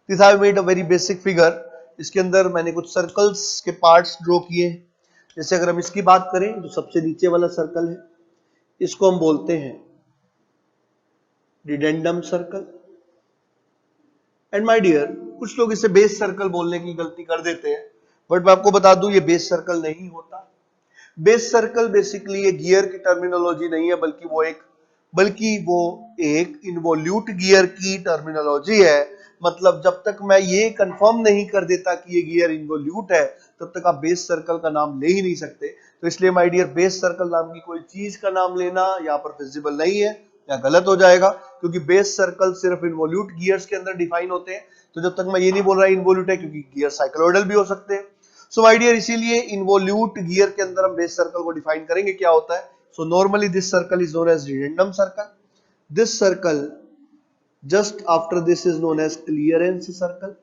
This I made a very basic figure. इसके अंदर मैंने कुछ सर्कल्स के पार्ट्स ड्रॉ किए। जैसे अगर हम इसकी बात करें तो सबसे नीचे वाला सर्कल है, इसको हम बोलते हैं डिडेंडम सर्कल। एंड माय डियर, कुछ लोग इसे बेस सर्कल बोलने की गलती कर देते हैं, बट मैं आपको बता दूं ये बेस सर्कल नहीं होता। बेस सर्कल बेसिकली ये गियर की टर्मिनोलॉजी नहीं है, बल्कि वो एक इन्वोल्यूट गियर की टर्मिनोलॉजी है। मतलब जब तक मैं ये कंफर्म नहीं कर देता कि ये गियर इन्वोल्यूट है, तब तक आप बेस सर्कल का नाम ले ही नहीं सकते। तो इसलिए माय डियर, बेस सर्कल नाम की कोई चीज का नाम लेना यहाँ पर फिजिबल नहीं है या गलत हो जाएगा, क्योंकि बेस सर्कल सिर्फ इन्वोल्यूट गियर्स के अंदर डिफाइन होते हैं। तो जब तक मैं ये नहीं बोल रहा इन्वोल्यूट है, क्योंकि गियर साइक्लोइडल भी हो सकते हैं। सो माय डियर, इसीलिए इन्वोल्यूट गियर के अंदर हम बेस सर्कल को डिफाइन करेंगे क्या होता है। So normally this circle is known as dedendum circle. This circle just after this is known as clearance circle.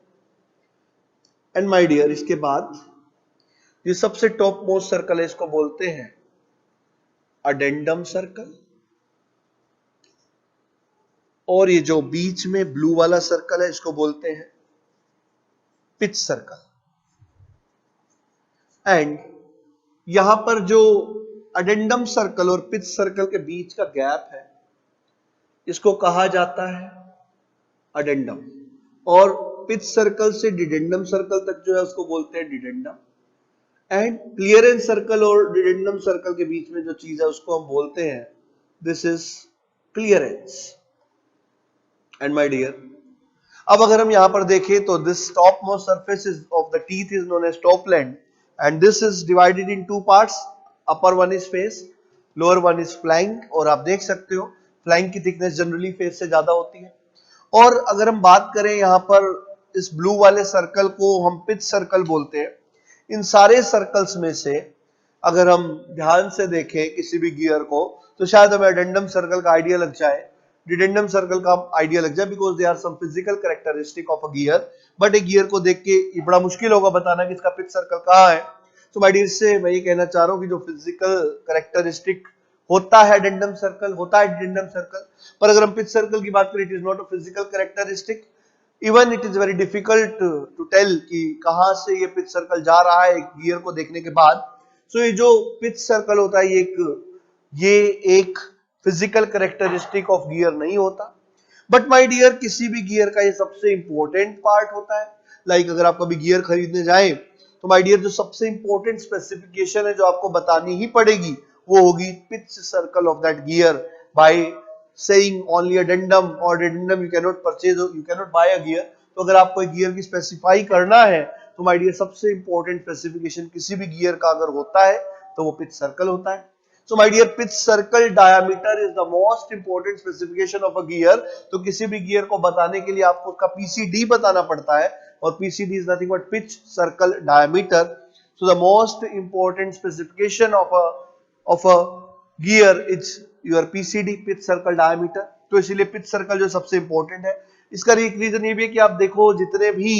And my dear, इसके बाद ये सबसे टॉप मोस्ट सर्कल है, इसको बोलते हैं अडेंडम सर्कल। और ये जो बीच में ब्लू वाला सर्कल है, इसको बोलते हैं पिच सर्कल। एंड यहां पर जो अडेंडम सर्कल और पिच सर्कल के बीच का गैप है, इसको कहा जाता है अडेंडम। और पिच सर्कल से डिडेंडम सर्कल तक जो है उसको बोलते हैं डिडेंडम। एंड क्लियरेंस सर्कल और डिडेंडम सर्कल के बीच में जो चीज है उसको हम बोलते हैं this is clearance. And my dear, अब अगर हम यहां पर देखें तो this top most surface is of the teeth is known as top land, and this is divided in two parts. Upper one is face, lower one is flank. और आप देख सकते हो फ्लैंक की थिकनेस जनरली फेस से ज्यादा होती है। और अगर हम बात करें यहां पर इस ब्लू वाले सर्कल को हम पिच सर्कल बोलते हैं। इन सारे सर्कल्स में से अगर हम ध्यान से देखें किसी भी गियर को, तो शायद हमें अडेंडम सर्कल का आइडिया लग जाए, डिडेंडम सर्कल का आइडिया लग जाए, because they are some physical characteristic of a gear. But एक गियर को देख के ये बड़ा मुश्किल होगा बताना कि इसका पिच सर्कल कहाँ है। तो माय डियर, इससे मैं ये कहना चाह रहा हूँ कि जो फिजिकल कैरेक्टरिस्टिक होता है अडेंडम सर्कल, होता है डिडेंडम सर्कल, पर अगर हम पिच सर्कल की बात करें, it is not a physical characteristic. Even it is very difficult to tell कि कहां से ये पिच सर्कल जा रहा है एक गियर को देखने के बाद। सो ये जो पिच सर्कल होता है ये एक फिजिकल कैरेक्टरिस्टिक ऑफ गियर नहीं होता। बट माय डियर, किसी भी गियर का ये सबसे इंपॉर्टेंट पार्ट होता है। लाइक अगर आप कभी गियर खरीदने जाएं तो माय डियर, जो सबसे इंपॉर्टेंट स्पेसिफिकेशन है जो आपको बतानी ही पड़ेगी, वो होगी pitch circle of that gear. By saying only addendum or addendum you cannot purchase, you cannot buy a gear। तो अगर आपको एक गियर की स्पेसिफाई करना है तो माय डियर, सबसे इंपॉर्टेंट स्पेसिफिकेशन किसी भी गियर का अगर होता है तो वो पिच सर्कल होता है। So my dear, pitch circle diameter is the most important specification of a gear. तो किसी भी गियर को बताने के लिए आपको उसका पीसीडी बताना पड़ता है, और PCD is nothing but pitch circle diameter. So the most important specification of a gear is your PCD, pitch circle diameter. तो इसीलिए पिच सर्कल जो सबसे इंपॉर्टेंट है। इसका एक रीजन ये भी है कि आप देखो जितने भी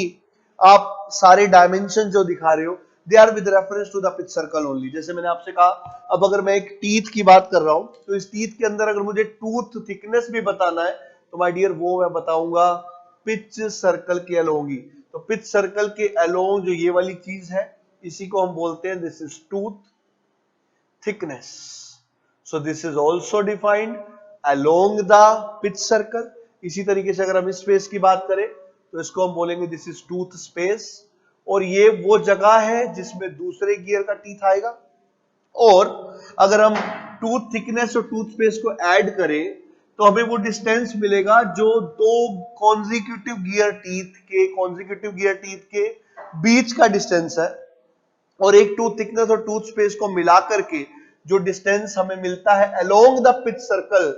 आप सारे डायमेंशन जो दिखा रहे हो, they are with reference to the pitch circle only. जैसे मैंने आपसे कहा, अब अगर मैं एक टीथ की बात कर रहा हूं, तो इस टीथ के अंदर अगर मुझे टूथ थिकनेस भी बताना है तो माय डियर वो मैं बताऊंगा पिच सर्कल के अलोंग ही। तो पिच सर्कल के अलोंग जो ये वाली चीज है, इसी को हम बोलते हैं this is tooth thickness। So this is also defined along the pitch circle। इसी तरीके से अगर हम स्पेस की बात करें तो इसको हम बोलेंगे दिस इज टूथ स्पेस। और ये वो जगह है जिसमें दूसरे गियर का टीथ आएगा। और अगर हम टूथ थिकनेस और टूथ स्पेस को ऐड करें तो हमें वो डिस्टेंस मिलेगा जो दो कॉन्जिक्यूटिव गियर टीथ के बीच का डिस्टेंस है। और एक टूथ थिकनेस और टूथ स्पेस को मिला करके जो डिस्टेंस हमें मिलता है along the pitch circle.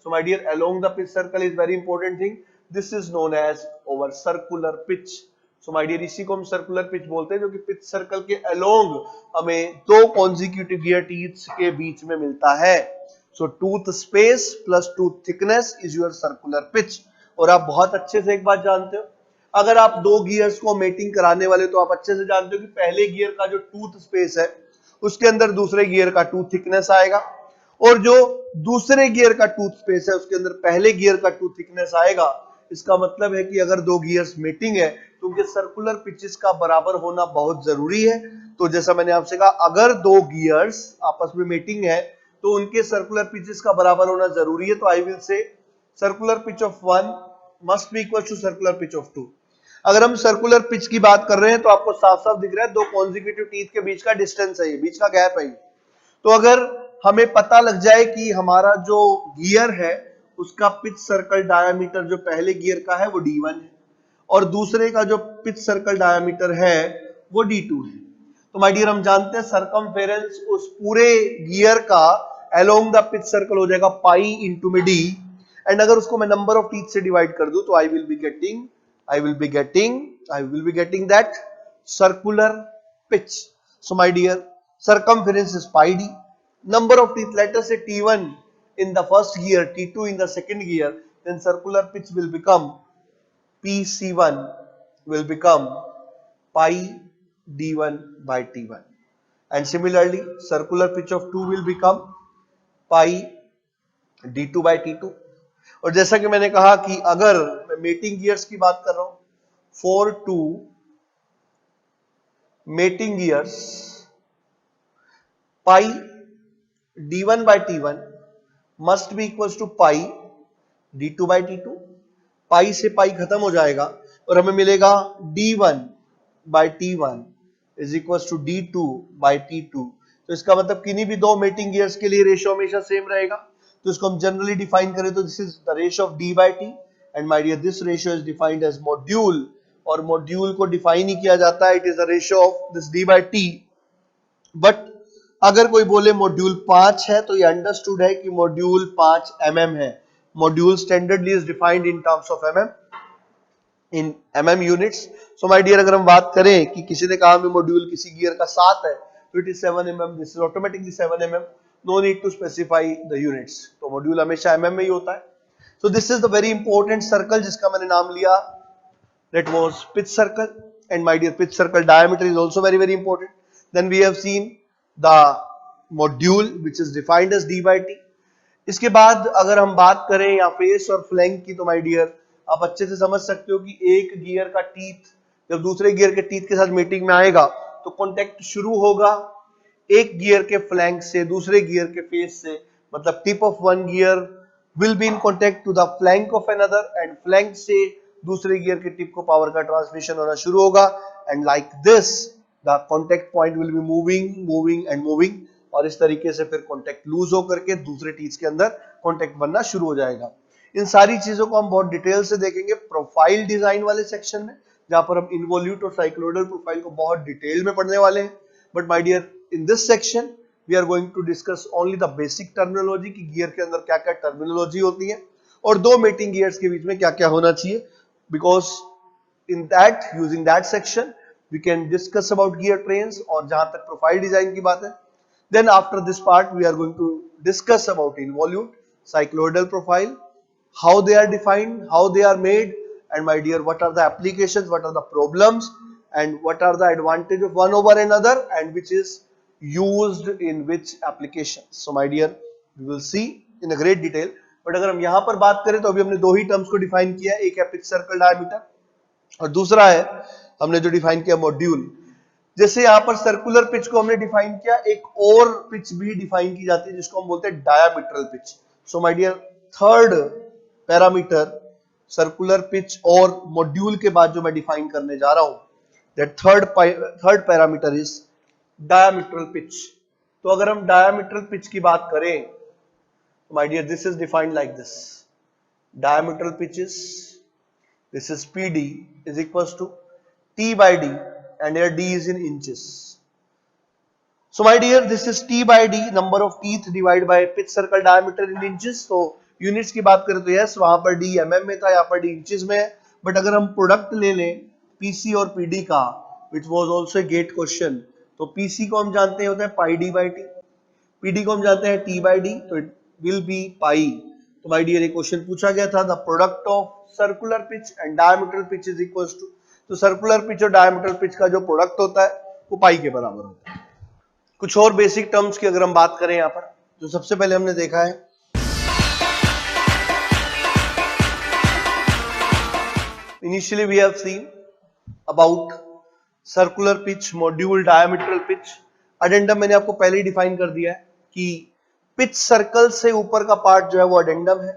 So my dear, along the pitch circle is very important thing. This is known as over circular pitch. So my dear, इसी को हम सर्कुलर पिच बोलते हैं, जो कि पिच सर्कल के अलोंग हमें दो कॉन्जिक्यूटिव गियर टीथ्स के बीच में मिलता है। So tooth space plus tooth thickness is your circular pitch. और आप बहुत अच्छे से एक बात जानते हो, अगर आप दो गियर्स को मेटिंग कराने वाले तो आप अच्छे से जानते हो कि पहले गियर का जो टूथ स्पेस है उसके अंदर दूसरे गियर का टूथ थिकनेस आएगा, और जो दूसरे गियर का टूथ स्पेस है उसके अंदर पहले गियर का टूथ थिकनेस आएगा। इसका मतलब है कि अगर दो गियर्स मेटिंग है तो उनके सर्कुलर पिचेस का बराबर होना बहुत जरूरी है। तो जैसा मैंने आपसे कहा, अगर दो गियर्स आपस में मेटिंग है तो उनके सर्कुलर पिचेस का बराबर होना जरूरी है। तो I will say circular pitch of 1 must be equal to circular pitch of 2। अगर हम सर्कुलर पिच की बात कर रहे हैं तो आपको साफ साफ दिख रहा है दो कॉन्जिक्यूटिव टीथ के बीच का डिस्टेंस है, ये बीच का गैप है। तो अगर हमें पता लग जाए कि हमारा जो गियर है उसका पिच सर्कल डायामीटर जो पहले गियर का है वो D1 है और दूसरे का जो पिच सर्कल डायामीटर है वो D2 है, तो माय डियर हम जानते हैं सरकमफेरेंस उस पूरे गियर का अलोंग द पिच सर्कल हो जाएगा पाई इंटू में D। एंड अगर उसको मैं नंबर ऑफ टीथ से डिवाइड कर दूं तो I will be getting that circular pitch. So my dear circumference is pi d, number of teeth, let us say T1 in the first gear, T2 in the second gear, then circular pitch will become PC1 will become pi d1 by T1 and similarly circular pitch of 2 will become pi d2 by T2। और जैसा कि मैंने कहा कि अगर मैं mating gears की बात कर रहा हूं, for 2 mating gears pi d1 by T1 must be equals to pi d2 by T2। पाई से पाई खत्म हो जाएगा और हमें मिलेगा d1 by T1 is equals to d2 by T2। तो इसका मतलब किन्हीं भी दो मेटिंग गियर्स के लिए रेशियो हमेशा सेम रहेगा। तो इसको हम जनरली डिफाइन करें तो this is the ratio of d by T and my dear this ratio is defined as module, और मॉड्यूल को डिफाइन ही किया जाता है, it is the ratio of this d by T। But अगर कोई बोले मॉड्यूल 5 है तो ये अंडरस्टूड है कि मॉड्यूल 5 mm है। Module standardly is defined in terms of mm in mm units. So my dear अगर हम बात करें कि किसी ने कहा हमें मॉड्यूल किसी गियर का 7 है तो it is 7 mm, this is automatically 7 mm, no need to specify the units. तो मॉड्यूल हमेशा mm में ही होता है। So this is the very important circle जिसका मैंने नाम लिया that was pitch circle and my dear pitch circle diameter is also very very important. Then we have seen the module which is defined as d by T। इसके बाद अगर हम बात करें या फेस और फ्लैंक की तो माय डियर आप अच्छे से समझ सकते हो कि एक गियर का टीथ जब दूसरे गियर के टीथ के साथ मीटिंग में आएगा तो कांटेक्ट शुरू होगा एक गियर के फ्लैंक से दूसरे गियर के फेस से, मतलब tip of one gear will be in contact to the flank of another and flank से दूसरे गियर के टिप को पावर का ट्रांसमिशन होना शुरू होगा and like this the contact point will be moving और इस तरीके से फिर कॉन्टेक्ट लूज होकर के दूसरे टीथ के अंदर कॉन्टेक्ट बनना शुरू हो जाएगा। इन सारी चीजों को हम बहुत डिटेल से देखेंगे प्रोफाइल डिजाइन वाले सेक्शन में, जहां पर हम इन्वोल्यूट और साइक्लोइडल प्रोफाइल को बहुत डिटेल में पढ़ने वाले हैं। But my dear in this section we are going to discuss only the basic terminology कि गियर के अंदर क्या क्या टर्मिनोलॉजी होती है और दो मेटिंग गियर्स के बीच में क्या क्या होना चाहिए, because in that using that section we can discuss about gear trains और जहां तक प्रोफाइल डिजाइन की बात है। then after this part we are going to discuss about involute, cycloidal profile, how they are defined, how they are made, and my dear what are the applications, what are the problems and what are the advantage of one over another and which is used in which applications। so my dear we will see in a great detail। but अगर हम यहां पर बात करें तो अभी हमने दो ही टर्म्स को डिफाइन किया, एक है पिच सर्कल डायमीटर और दूसरा है हमने जो डिफाइन किया मॉड्यूल। जैसे यहां पर सर्कुलर पिच को हमने डिफाइन किया, एक और पिच भी डिफाइन की जाती है जिसको हम बोलते हैं diametral pitch. So my dear third parameter circular pitch और मॉड्यूल के बाद जो मैं डिफाइन करने जा रहा हूं that third parameter is diametral pitch. तो अगर हम डायामीट्रल पिच की बात करें तो my dear this is defined like this, diametral pitches this is PD is equals to T by D and here D is in inches। so my dear this is T by D, number of teeth divided by pitch circle diameter in inches। तो units की बात करें तो yes वहां पर D mm में था, यहाँ पर D इंचेस में है। बट अगर हम प्रोडक्ट ले लें PC और PD का which was also a gate question, तो PC को हम जानते हैं होता है pi D by T, PD को हम जानते हैं T by D, तो it will be pi। तो माय डियर एक क्वेश्चन पूछा गया था the product of circular pitch and diametral pitch is equals to, तो सर्कुलर पिच और डायमीट्रल पिच का जो प्रोडक्ट होता है वो पाई के बराबर होता है। कुछ और बेसिक टर्म्स की अगर हम बात करें यहाँ पर, जो सबसे पहले हमने देखा है Initially we have seen about circular pitch, module, diametral pitch. Addendum मैंने आपको पहले ही डिफाइन कर दिया है कि पिच सर्कल से ऊपर का पार्ट जो है वो अडेंडम है,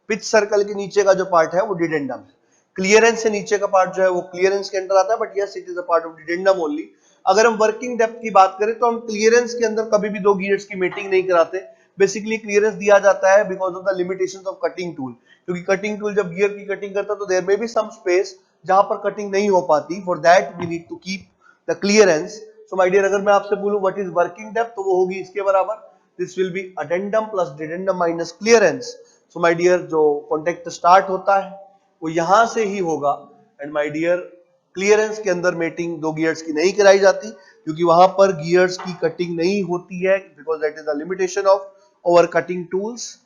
पिच सर्कल के नीचे का जो पार्ट है वो डिडेंडम है। क्लियरेंस से नीचे का पार्ट जो है वो क्लियरेंस के अंदर आता है, but yes it is a part of dedendum only. अगर हम वर्किंग डेप्थ की बात करें तो हम क्लियरेंस के अंदर कभी भी दो गियर्स की मेटिंग नहीं कराते। बेसिकली क्लियरेंस दिया जाता है because of the limitations of cutting tool, क्योंकि कटिंग टूल जब गियर की कटिंग करता है तो देयर में बी सम स्पेस जहां पर कटिंग नहीं हो पाती। For that we need to keep the clearance. So my dear, अगर मैं आपसे बोलूं व्हाट इज वर्किंग डेप्थ तो वो होगी इसके बराबर, this will be addendum plus dedendum minus clearance. So my dear, जो कॉन्टेक्ट स्टार्ट होता है वो यहां से ही होगा। एंड माय डियर, क्लियरेंस के अंदर मेटिंग दो गियर्स की नहीं कराई जाती क्योंकि वहां पर गियर्स की कटिंग नहीं होती है, because that is the limitation of over cutting tools.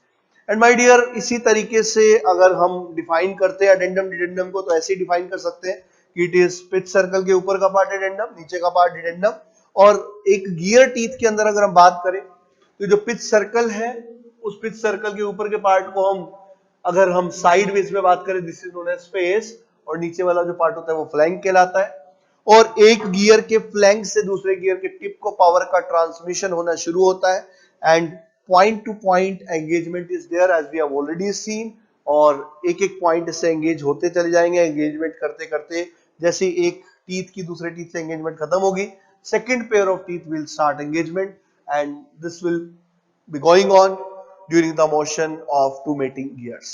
And my dear, इसी तरीके से अगर हम डिफाइन करते हैं अडेंडम डिडेंडम को तो ऐसे ही डिफाइन कर सकते हैं कि इट इज पिच सर्कल के ऊपर का पार्ट अडेंडम, नीचे का पार्ट डिडेंडम। और एक गियर टीथ के अंदर अगर हम बात करें तो जो पिच सर्कल है उस पिच सर्कल के ऊपर के पार्ट को हम अगर हम साइड वेज में बात करें this is known as face, और नीचे वाला जो पार्ट होता है वो फ्लैंक कहलाता है। और एक गियर के फ्लैंक से दूसरे गियर के टिप को पावर का ट्रांसमिशन होना शुरू होता है and point to point engagement is there as we have already seen. और एक एक पॉइंट से एंगेज होते चले जाएंगे, एंगेजमेंट करते करते जैसे एक टीथ की दूसरे टीथ से एंगेजमेंट खत्म होगी, second pair of teeth will start engagement and this will be going on during the motion of two mating gears.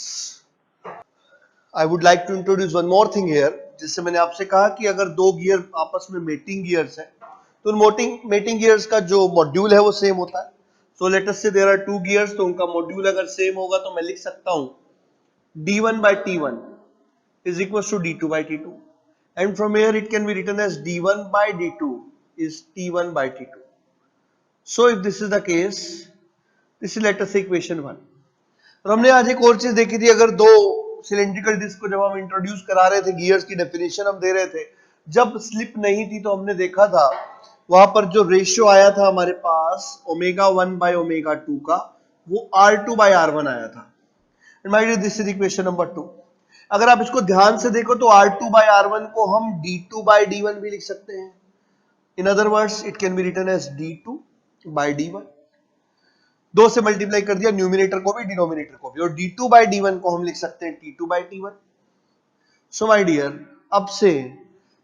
I would like to introduce one more thing here, जिससे मैंने आपसे कहा कि अगर दो गियर आपस में मेटिंग गियर्स हैं तो मेटिंग गियर्स का जो मॉड्यूल है वो सेम होता है। सो लेट अस से देयर आर टू गियर्स, तो उनका मॉड्यूल अगर सेम होगा तो मैं लिख सकता हूं d1 by t1 is equals to d2 by t2, and from here it can be written as d1 by d2 is t1 by t2. So if this is the case, this is let us say equation 1। और हमने आज एक और चीज देखी थी, अगर दो सिलेंड्रिकल डिस्क को जब हम इंट्रोड्यूस करा रहे थे, गियर्स की डेफिनेशन हम दे रहे थे, जब स्लिप नहीं थी तो हमने देखा था वहां पर जो रेशियो आया था हमारे पास ओमेगा 1 बाय ओमेगा 2 का, वो R2 बाय R1 आया था। And my dear, this is equation number 2। अगर आप इसको ध्यान से देखो तो R2 बाय R1 को हम D2 बाय D1 भी लिख सकते हैं। In other words it can be written as D2 by D1। दो से मल्टीप्लाई कर दिया, न्यूमिनेटर को भी डिनोमिनेटर को भी, और d2 बाई d1 को हम लिख सकते हैं t2 by t1। So my dear, अब से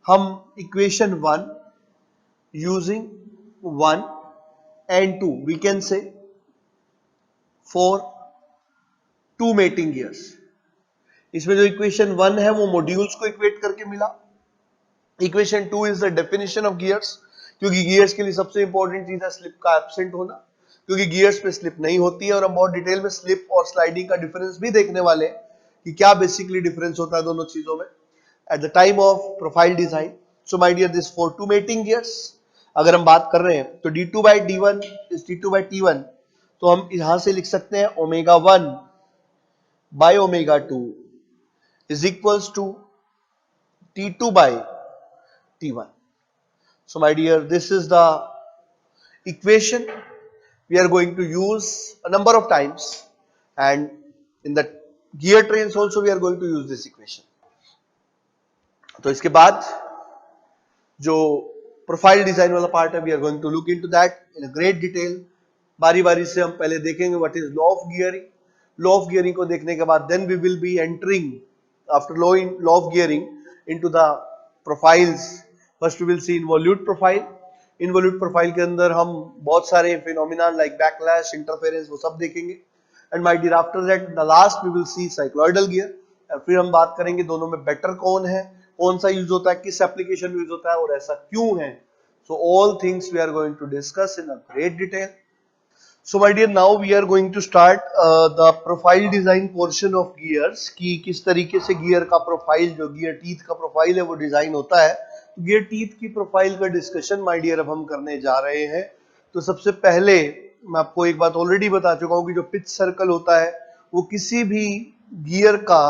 हम equation 1 using 1 and 2 we can say for two mating gears. इसमें जो इक्वेशन 1 है वो मॉड्यूल्स को इक्वेट करके मिला। Equation 2 is the definition of gears, क्योंकि गियर्स के लिए सबसे इंपॉर्टेंट चीज है स्लिप का एब्सेंट होना, क्योंकि गियर्स पे स्लिप नहीं होती है। और हम बहुत डिटेल में स्लिप और स्लाइडिंग का डिफरेंस भी देखने वाले हैं कि क्या बेसिकली डिफरेंस होता है दोनों चीजों में at the time of profile design. So my dear, this for two mating gears अगर हम बात कर रहे हैं तो d2 by d1 is t2 by t1, तो हम यहां से लिख सकते हैं omega 1 by omega 2 is equals to t2 by t1। So my dear, this is the equation we are going to use a number of times, and in the gear trains also we are going to use this equation। तो इसके बाद जो profile design वाला part है, we are going to look into that in a great detail। बारी बारी से हम पहले देखेंगे what is law of gearing। law of gearing को देखने के बाद then we will be entering after law of gearing into the profiles। first we will see involute profile। Involute profile के अंदर हम बहुत सारे फिनोमिना लाइक बैकलैश, इंटरफेरेंस, वो सब देखेंगे। And my dear, after that the last we will see cycloidal gear. और फिर हम बात करेंगे दोनों में बेटर कौन है, कौन सा यूज होता है, किस एप्लीकेशन में यूज होता है और ऐसा क्यों है। So all things we are going to discuss in a great detail. So my dear, now we are going to start the profile design portion of gears, कि किस तरीके से गियर का प्रोफाइल, जो गियर टीथ का profile है वो design होता है। गियर टीथ की प्रोफाइल का डिस्कशन माय डियर अब हम करने जा रहे हैं। तो सबसे पहले मैं आपको एक बात ऑलरेडी बता चुका हूं कि जो पिच सर्कल होता है वो किसी भी गियर का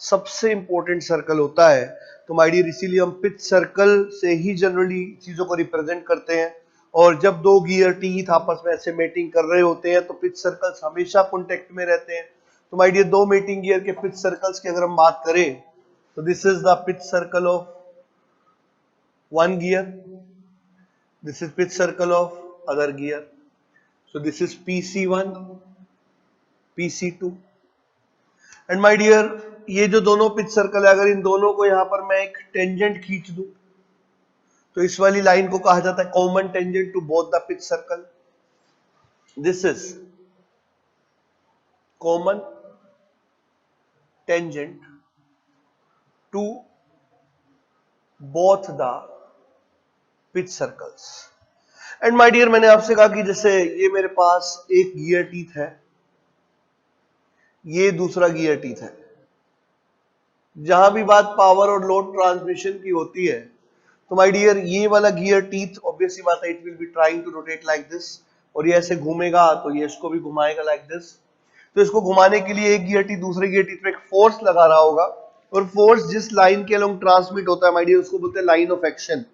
सबसे इंपॉर्टेंट सर्कल होता है। तो माय डियर, इसीलिए हम पिच सर्कल से ही जनरली चीजों को रिप्रेजेंट करते हैं। और जब दो गियर टीथ आपस में ऐसे मेटिंग कर रहे होते हैं तो पिच सर्कल्स हमेशा कॉन्टेक्ट में रहते हैं। तो माय डियर, दो मेटिंग गियर के पिच सर्कल्स की अगर हम बात करें So this is the pitch circle of one gear. This is pitch circle of other gear. So this is PC1, PC2. And my dear, ये जो दोनों पिच सर्कल है, अगर इन दोनों को यहां पर मैं एक टेंजेंट खींच दूं तो इस वाली लाइन को कहा जाता है common tangent to both the pitch circle. This is common tangent to both the pitch circles. And my dear, मैंने आपसे कहा कि जैसे ये मेरे पास एक गियर टीथ है, ये दूसरा गियर टीथ है. जहां भी बात पावर और लोड ट्रांसमिशन की होती है तो माय डियर ये वाला गियर टीथ ऑब्वियसली बात है, it will be trying to rotate like this, और ये ऐसे घूमेगा तो ये इसको भी घुमाएगा लाइक दिस. तो इसको घुमाने के लिए एक गियर टीथ दूसरे गियर टीथ पे एक फोर्स लगा रहा होगा, और फोर्स जिस लाइन के अलोंग ट्रांसमिट होता है माय डियर उसको बोलते हैं लाइन ऑफ एक्शन.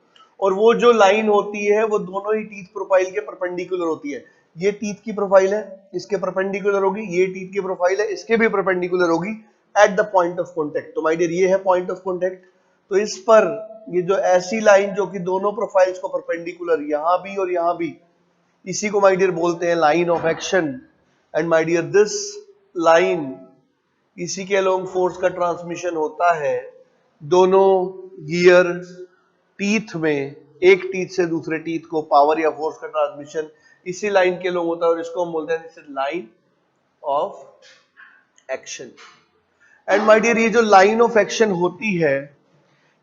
और वो जो लाइन होती है वो दोनों ही टीथ प्रोफाइल के परपेंडिकुलर होती है. ये टीथ की प्रोफाइल है, इसके परपेंडिकुलर होगी, ये टीथ की प्रोफाइल है, इसके भी परपेंडिकुलर होगी at the point of contact. तो माय डियर ये है पॉइंट ऑफ कॉन्टेक्ट. तो इस पर ये जो ऐसी लाइन जो कि दोनों प्रोफाइल्स को परपेंडिकुलर, यहां भी और यहां भी, इसी को माय डियर बोलते हैं line of action. And my dear this line, इसी के अलोंग फोर्स का ट्रांसमिशन होता है दोनों गियर टीथ में. एक टीथ से दूसरे टीथ को पावर या फोर्स का ट्रांसमिशन इसी लाइन के लोग होता है, और इसको हम बोलते हैं this is line of action. And my dear ये जो लाइन ऑफ एक्शन होती है,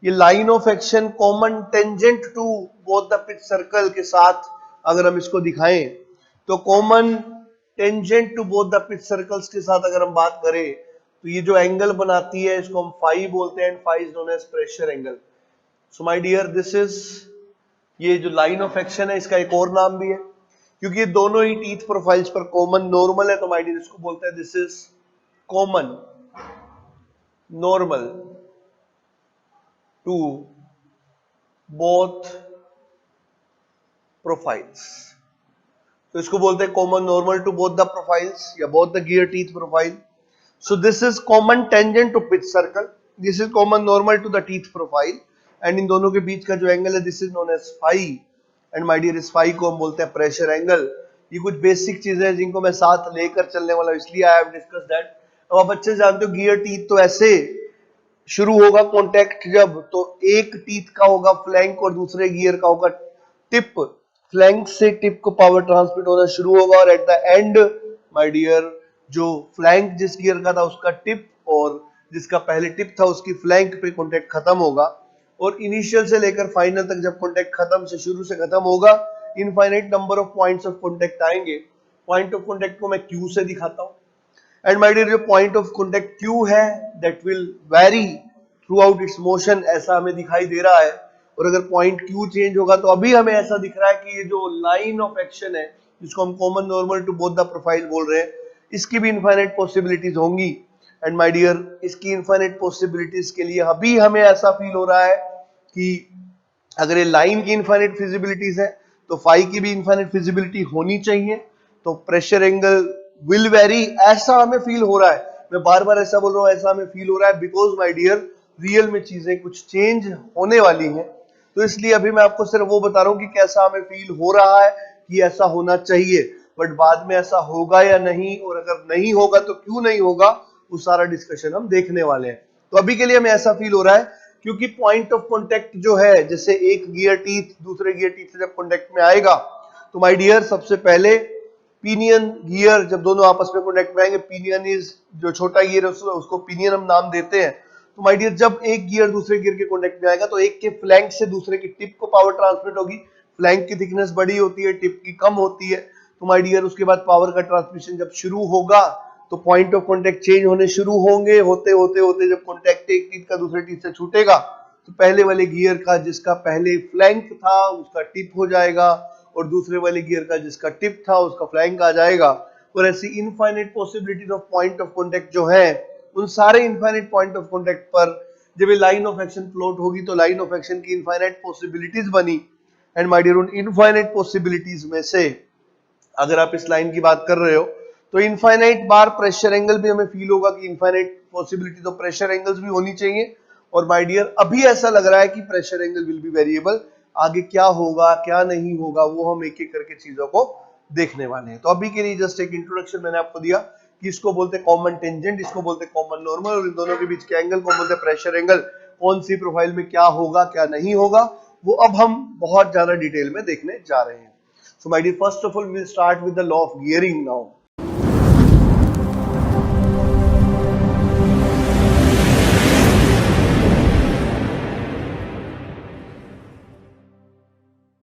ये line of action common tangent to both the pitch circle के साथ अगर हम इसको दिखाएं तो common tangent to both the pitch circles के साथ अगर हम बात करें तो ये जो एंगल बनाती है इसको हम फाई बोलते हैं, and phi is known as pressure angle. So my dear this is, ये जो लाइन ऑफ एक्शन है इसका एक और नाम भी है, क्योंकि ये दोनों ही टीथ प्रोफाइल्स पर कॉमन नॉर्मल है, तो माय डियर इसको बोलते हैं this is common normal to both profiles. तो इसको बोलते हैं common normal to both the profiles या both the gear teeth profile. So this is common tangent to pitch circle, this is common normal to the teeth profile, and in दोनों के बीच का जो एंगल है this is known as phi. And my dear इस phi को हम बोलते हैं प्रेशर एंगल. ये कुछ बेसिक चीजें हैं जिनको मैं साथ लेकर चलने वाला हूं, इसलिए आई हैव डिस्कस दैट. अब आप अच्छे से जानते हो गियर टीथ तो ऐसे शुरू होगा कांटेक्ट जब, तो एक टीथ का होगा फ्लैंक और दूसरे गियर का होगा टिप. फ्लैंक से टिप को पावर ट्रांसमिट होना शुरू होगा, और at the end my dear जो फ्लैंक जिस गियर का था उसका टिप, और जिसका पहले टिप था उसकी फ्लैंक पे कांटेक्ट खत्म होगा. और इनिशियल से लेकर फाइनल तक जब कांटेक्ट खत्म से शुरू से खत्म होगा, infinite number of points of contact आएंगे. पॉइंट ऑफ कांटेक्ट को मैं क्यू से दिखाता हूं. एंड माय डियर जो पॉइंट ऑफ कांटेक्ट क्यू है that will very through out it's motion, ऐसा हमें दिखाई दे रहा है. और अगर पॉइंट क्यू चेंज होगा तो अभी हमें ऐसा दिख रहा है कि ये जो लाइन ऑफ एक्शन है जिसको हम common normal to both the profile बोल रहे हैं, इसकी भी इनफाइनाइट पॉसिबिलिटीज होंगी. एंड माय डियर इसकी इनफाइनाइट पॉसिबिलिटीज के लिए अभी हमें ऐसा फील हो रहा है कि अगर ये लाइन की इनफाइनाइट फिजिबिलिटीज है तो फाई की भी इनफाइनाइट फिजिबिलिटी होनी चाहिए. तो प्रेशर एंगल विल वेरी, ऐसा हमें फील हो रहा है. मैं बार बार ऐसा बोल रहा हूं, ऐसा हमें फील हो रहा है बिकॉज माय डियर रियल में चीजें कुछ चेंज होने वाली हैं. तो इसलिए अभी मैं आपको सिर्फ वो बता रहा हूं कि कैसा हमें फील हो रहा है कि ऐसा होना चाहिए, बट बाद में ऐसा होगा या नहीं, और अगर नहीं होगा तो क्यों नहीं होगा, वो सारा डिस्कशन हम देखने वाले हैं. तो अभी के लिए हमें ऐसा फील हो रहा है क्योंकि पॉइंट ऑफ कांटेक्ट जो है, जैसे एक गियर टीथ दूसरे गियर टीथ से जब कांटेक्ट में आएगा तो माय डियर सबसे पहले पिनियन गियर जब दोनों आपस में कांटेक्ट में आएंगे, पिनियन इज जो छोटा गियर है उसको पिनियन हम नाम देते हैं. तो माय डियर जब एक गियर दूसरे गियर के कांटेक्ट में आएगा तो एक के फ्लैंक से दूसरे की टिप को पावर ट्रांसमिट होगी. फ्लैंक की थिकनेस बड़ी होती है, टिप की कम होती है. तो माय डियर उसके बाद पावर का ट्रांसमिशन जब शुरू होगा तो पॉइंट ऑफ कांटेक्ट चेंज होने शुरू होंगे. होते होते होते जब कांटेक्ट एक टीथ का दूसरे टीथ से छूटेगा तो पहले वाले गियर का जिसका पहले फ्लैंक था उसका टिप हो जाएगा, और दूसरे वाले गियर का जिसका टिप था उसका फ्लैंक आ जाएगा. और ऐसी infinite possibilities of point of contact जो है, उन सारे इनफाइनाइट पॉइंट ऑफ कांटेक्ट पर जब ये लाइन ऑफ एक्शन प्लॉट होगी तो लाइन ऑफ एक्शन की इनफाइनाइट पॉसिबिलिटीज बनी. एंड माय डियर उन इनफाइनाइट पॉसिबिलिटीज में से अगर आप इस लाइन की बात कर रहे हो तो इनफाइनाइट बार प्रेशर एंगल भी हमें फील होगा कि इनफाइनाइट पॉसिबिलिटी तो प्रेशर एंगल्स भी होनी चाहिए, और माय डियर अभी ऐसा लग रहा है कि pressure angle will be variable, आगे क्या होगा क्या नहीं होगा वो हम एक एक करके चीजों को देखने वाले हैं। तो अभी के लिए जस्ट एक इंट्रोडक्शन मैंने आपको दिया कि इसको बोलते हैं कॉमन टेंजेंट, इसको बोलते हैं कॉमन नॉर्मल, और इन दोनों के बीच के एंगल को बोलते हैं प्रेशर एंगल। कौन सी प्रोफाइल में क्या होगा क्या नहीं होगा वो अब हम बहुत ज्यादा डिटेल में देखने जा रहे हैं। So my dear first of all we will start with the law of gearing now.